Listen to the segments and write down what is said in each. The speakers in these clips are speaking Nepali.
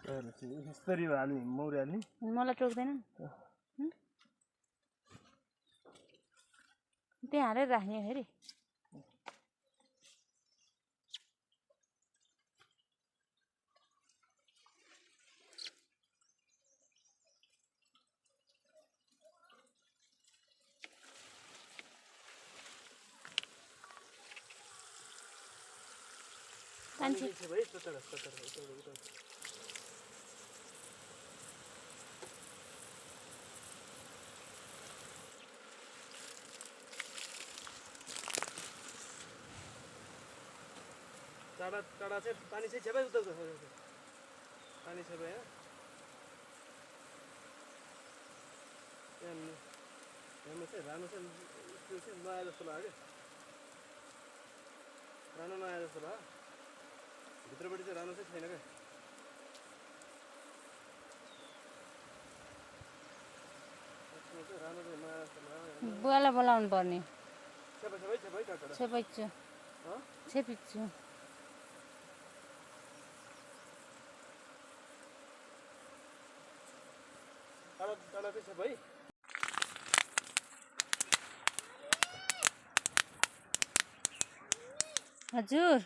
यसरी हाल्ने मौरी हाल्ने मलाई टोक्दैन त्यहाँ हालेर राख्ने फेरि मान्छे टाढा टाढा चाहिँ पानी चाहिँ छेपै उता पानी छेपै यहाँ चाहिँ रानो चाहिँ त्यो चाहिँ नआए जस्तो लाग्यो रानो नआए जस्तो लाग्यो भित्रपट्टि चाहिँ रानो चाहिँ छैन क्या रानो चाहिँ नआए जस्तो लाग्यो बुवालाई बोलाउनु पर्ने छेपिच्छु टाढा चाहिँ छेप है हजुर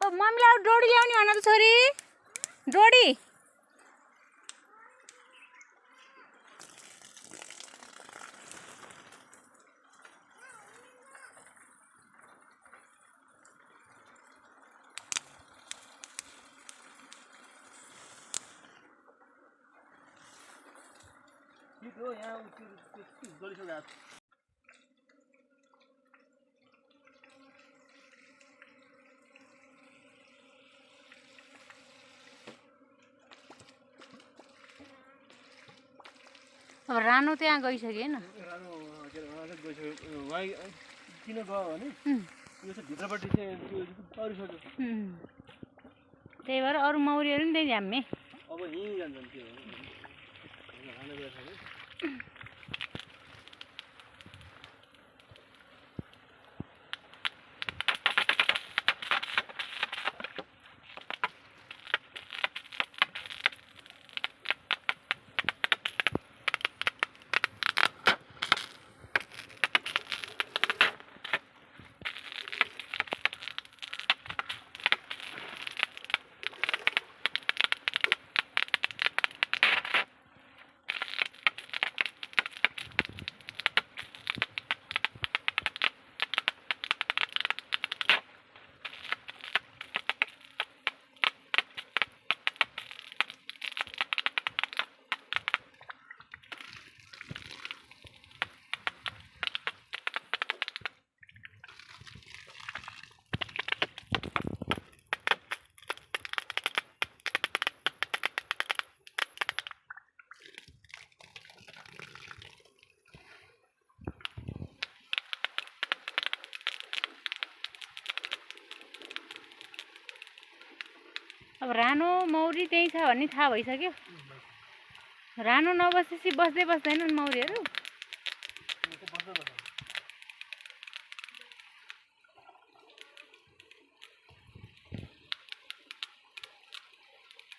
ओ मम्मीलाई डोडी ल्याउने भन त छोरी डोडी यहाँ गलिसक्यो अब रानो त्यहाँ गइसक्यो होइन रानो के अरे गइसक्यो वहाँ किन गयो भने यो चाहिँ भित्रपट्टि चाहिँ त्यो परिसक्यो त्यही भएर अरू मौरीहरू नि त्यही झ्याम्मे अब यहीँ जान्छन् त्यो हाल्ने गइसक्यो अब रानो मौरी त्यही छ भन्ने थाहा भइसक्यो रानो नबसेपछि बस्दै बस्दैनन् मौरीहरू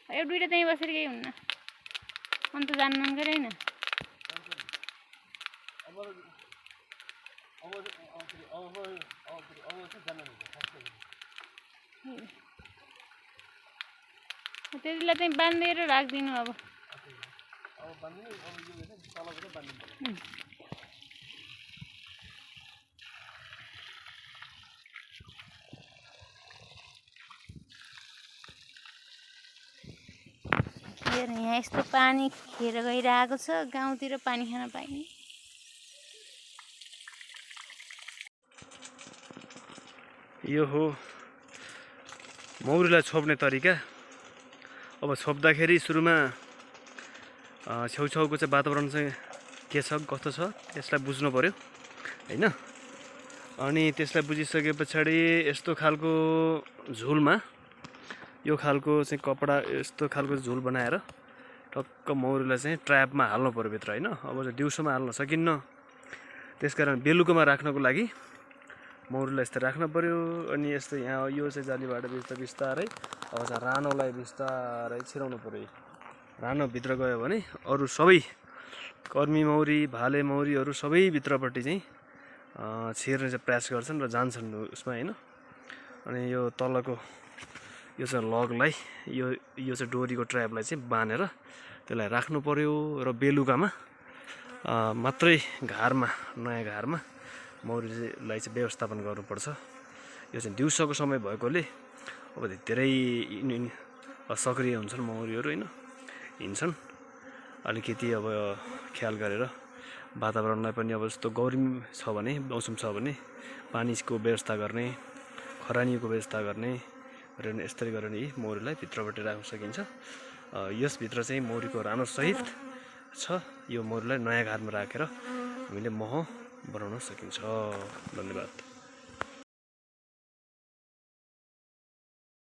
एउटा दुइटा त्यहीँ बसेर केही हुन्न अन्त जान्नन् गरे होइन त्यतिलाई चाहिँ बाँधेर राखिदिनु अब यहाँ यस्तो पानी खेर गइरहेको छ गाउँतिर पानी खान पाइने यो हो मौरीलाई छोप्ने तरिका अब छोप्दाखेरि सुरुमा छेउछाउको चाहिँ वातावरण चाहिँ के छ कस्तो छ यसलाई बुझ्नु पर्यो हैन अनि त्यसलाई बुझिसके पछाडि यस्तो खालको झुलमा यो खालको चाहिँ कपडा यस्तो खालको झुल बनाएर टक्क मौरीलाई चाहिँ ट्र्यापमा हाल्नु पर्यो भित्र हैन अब चाहिँ दिउँसोमा हाल्न सकिन्न त्यसकारण बेलुकामा राख्नको लागि मौरीलाई यस्तो राख्नु पऱ्यो। अनि यस्तो यहाँ यो चाहिँ जालीबाट बिस्तारै अब चाहिँ रानोलाई बिस्तारै छिराउनु पऱ्यो। रानो भित्र गयो भने अरू सबै कर्मी मौरी भाले मौरीहरू सबै भित्रपट्टि चाहिँ छिर्ने चाहिँ प्रयास गर्छन् र जान्छन् उसमा होइन। अनि यो तलको यो चाहिँ लगलाई यो चाहिँ डोरीको ट्र्यापलाई चाहिँ बाँधेर त्यसलाई राख्नु पऱ्यो। र बेलुकामा मात्रै घारमा नयाँ घारमा मौरीलाई चाहिँ व्यवस्थापन गर्नुपर्छ। यो चाहिँ दिउँसोको समय भएकोले अब धेरै सक्रिय हुन्छन् मौरीहरू होइन, हिँड्छन्। अलिकति अब ख्याल गरेर वातावरणलाई पनि अब जस्तो गर्मी छ भने मौसम छ भने पानीको व्यवस्था गर्ने, खरानीको व्यवस्था गर्ने र यसरी गरेर यी मौरीलाई भित्रपट्टि राख्न सकिन्छ। यसभित्र चाहिँ मौरीको रानोसहित छ। यो मौरीलाई नयाँ घारमा राखेर हामीले मह बनाउन सकिन्छ। धन्यवाद।